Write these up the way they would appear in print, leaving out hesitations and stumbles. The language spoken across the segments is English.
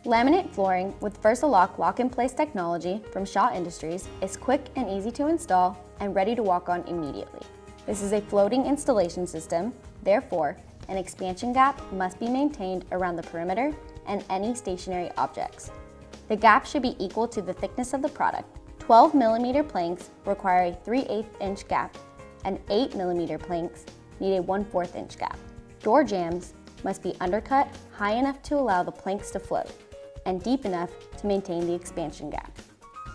Laminate flooring with Versalock Loc-N-Place technology from Shaw Industries is quick and easy to install and ready to walk on immediately. This is a floating installation system, therefore, an expansion gap must be maintained around the perimeter and any stationary objects. The gap should be equal to the thickness of the product. 12mm planks require a 3/8 inch gap, and 8mm planks need a 1/4 inch gap. Door jambs must be undercut high enough to allow the planks to float, and deep enough to maintain the expansion gap.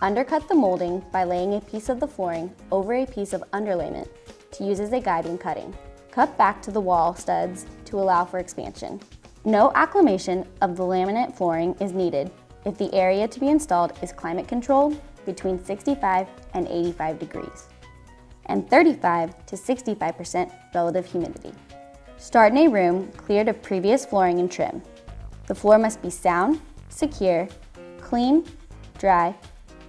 Undercut the molding by laying a piece of the flooring over a piece of underlayment to use as a guide when cutting. Cut back to the wall studs to allow for expansion. No acclimation of the laminate flooring is needed if the area to be installed is climate controlled between 65 and 85 degrees and 35 to 65% relative humidity. Start in a room cleared of previous flooring and trim. The floor must be sound, secure, clean, dry,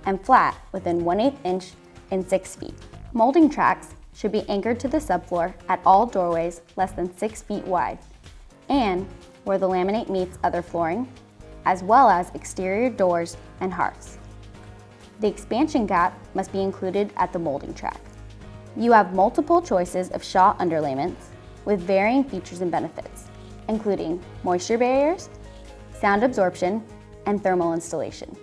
and flat within 1/8 inch and 6 feet. Molding tracks should be anchored to the subfloor at all doorways less than 6 feet wide and where the laminate meets other flooring, as well as exterior doors and hearths. The expansion gap must be included at the molding track. You have multiple choices of Shaw underlayments with varying features and benefits, including moisture barriers, sound absorption, and thermal installation.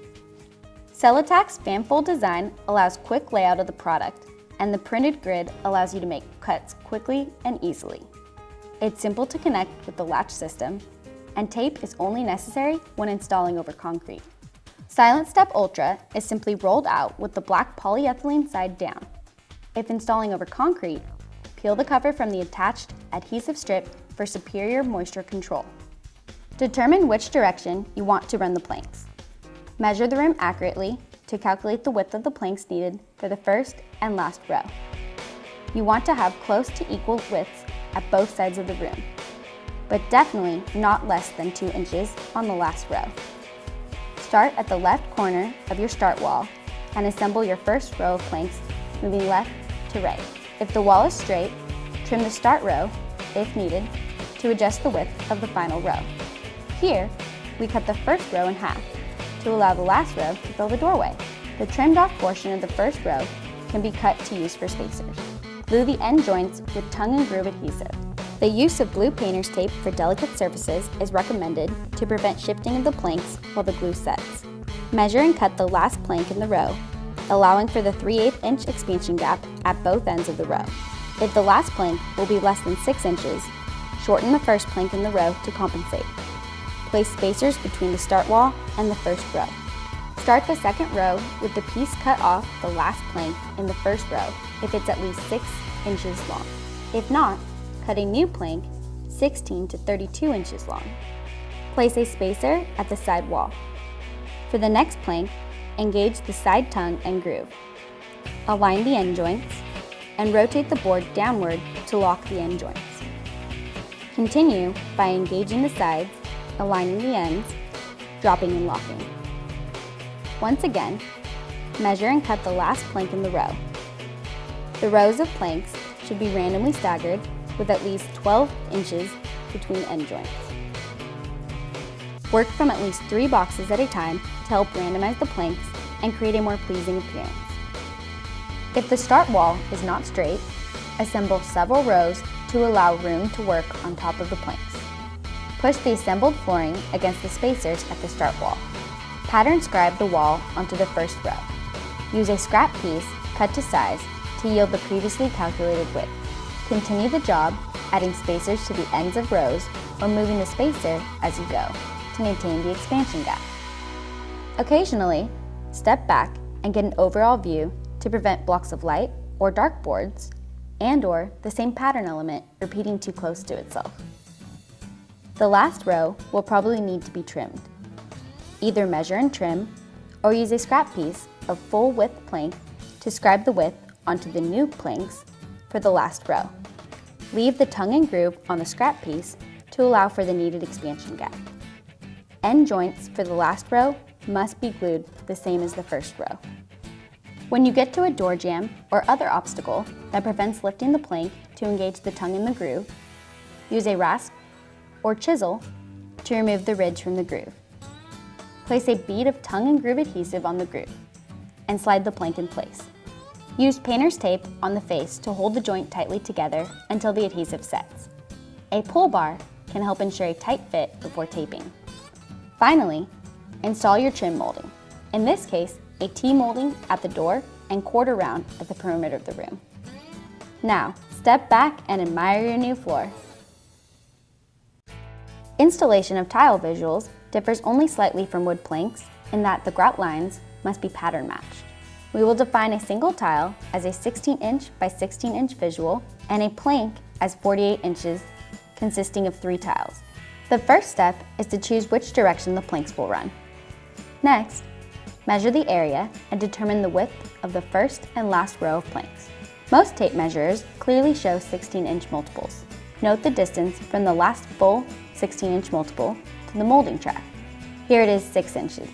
Celotax fanfold design allows quick layout of the product, and the printed grid allows you to make cuts quickly and easily. It's simple to connect with the latch system, and tape is only necessary when installing over concrete. Silent Step Ultra is simply rolled out with the black polyethylene side down. If installing over concrete, peel the cover from the attached adhesive strip for superior moisture control. Determine which direction you want to run the planks. Measure the rim accurately to calculate the width of the planks needed for the first and last row. You want to have close to equal widths at both sides of the room, but definitely not less than 2 inches on the last row. Start at the left corner of your start wall and assemble your first row of planks moving left to right. If the wall is straight, trim the start row, if needed, to adjust the width of the final row. Here, we cut the first row in half to allow the last row to fill the doorway. The trimmed off portion of the first row can be cut to use for spacers. Glue the end joints with tongue and groove adhesive. The use of blue painter's tape for delicate surfaces is recommended to prevent shifting of the planks while the glue sets. Measure and cut the last plank in the row, allowing for the 3/8 inch expansion gap at both ends of the row. If the last plank will be less than 6 inches, shorten the first plank in the row to compensate. Place spacers between the start wall and the first row. Start the second row with the piece cut off the last plank in the first row if it's at least 6 inches long. If not, cut a new plank 16 to 32 inches long. Place a spacer at the side wall. For the next plank, engage the side tongue and groove. Align the end joints and rotate the board downward to lock the end joints. Continue by engaging the sides, aligning the ends, dropping and locking. Once again, measure and cut the last plank in the row. The rows of planks should be randomly staggered with at least 12 inches between end joints. Work from at least 3 boxes at a time to help randomize the planks and create a more pleasing appearance. If the start wall is not straight, assemble several rows to allow room to work on top of the planks. Push the assembled flooring against the spacers at the start wall. Pattern scribe the wall onto the first row. Use a scrap piece cut to size to yield the previously calculated width. Continue the job, adding spacers to the ends of rows or moving the spacer as you go to maintain the expansion gap. Occasionally, step back and get an overall view to prevent blocks of light or dark boards and/or the same pattern element repeating too close to itself. The last row will probably need to be trimmed. Either measure and trim or use a scrap piece of full width plank to scribe the width onto the new planks for the last row. Leave the tongue and groove on the scrap piece to allow for the needed expansion gap. End joints for the last row must be glued the same as the first row. When you get to a door jamb or other obstacle that prevents lifting the plank to engage the tongue in the groove, use a rasp or chisel to remove the ridge from the groove. Place a bead of tongue and groove adhesive on the groove and slide the plank in place. Use painter's tape on the face to hold the joint tightly together until the adhesive sets. A pull bar can help ensure a tight fit before taping. Finally, install your trim molding. In this case, a T-molding at the door and quarter round at the perimeter of the room. Now, step back and admire your new floor. Installation of tile visuals differs only slightly from wood planks in that the grout lines must be pattern matched. We will define a single tile as a 16-inch by 16-inch visual and a plank as 48 inches consisting of 3 tiles. The first step is to choose which direction the planks will run. Next, measure the area and determine the width of the first and last row of planks. Most tape measures clearly show 16-inch multiples. Note the distance from the last full 16-inch multiple to the molding track. Here it is 6 inches.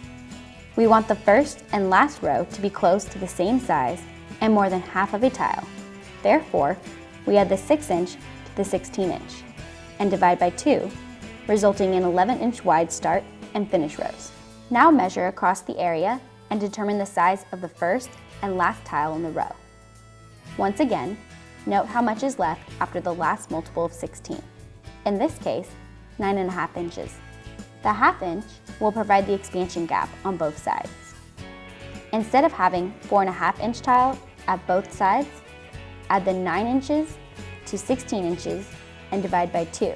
We want the first and last row to be close to the same size and more than half of a tile. Therefore, we add the 6-inch to the 16-inch and divide by 2, resulting in 11-inch wide start and finish rows. Now measure across the area and determine the size of the first and last tile in the row. Once again, note how much is left after the last multiple of 16. In this case, 9.5 inches. The 1/2 inch will provide the expansion gap on both sides. Instead of having 4.5 inch tile at both sides, add the 9 inches to 16 inches and divide by 2,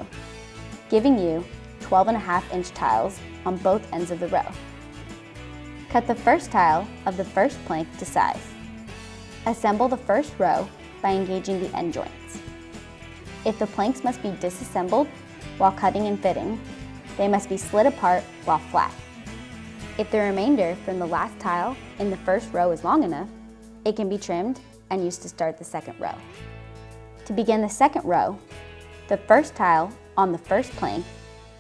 giving you 12.5 inch tiles on both ends of the row. Cut the first tile of the first plank to size. Assemble the first row by engaging the end joints. If the planks must be disassembled while cutting and fitting, they must be slid apart while flat. If the remainder from the last tile in the first row is long enough, it can be trimmed and used to start the second row. To begin the second row, the first tile on the first plank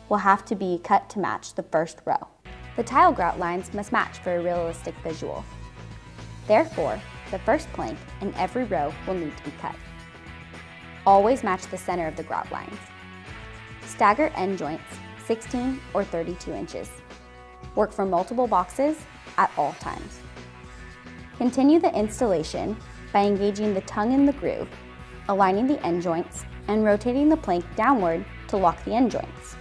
will have to be cut to match the first row. The tile grout lines must match for a realistic visual. Therefore, the first plank in every row will need to be cut. Always match the center of the grout lines. Stagger end joints 16 or 32 inches. Work from multiple boxes at all times. Continue the installation by engaging the tongue in the groove, aligning the end joints, and rotating the plank downward to lock the end joints.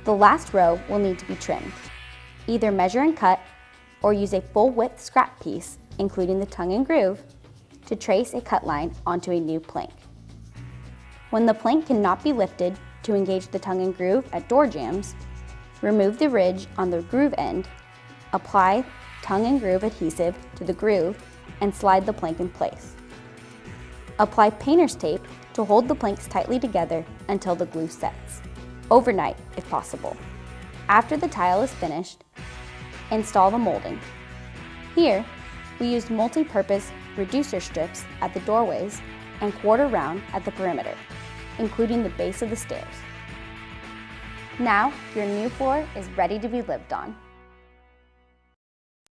The last row will need to be trimmed. Either measure and cut or use a full width scrap piece, including the tongue and groove, to trace a cut line onto a new plank. When the plank cannot be lifted to engage the tongue and groove at door jambs, remove the ridge on the groove end, apply tongue and groove adhesive to the groove, and slide the plank in place. Apply painter's tape to hold the planks tightly together until the glue sets, overnight if possible. After the tile is finished, install the molding. Here, we used multi-purpose reducer strips at the doorways and quarter round at the perimeter, including the base of the stairs. Now, your new floor is ready to be lived on.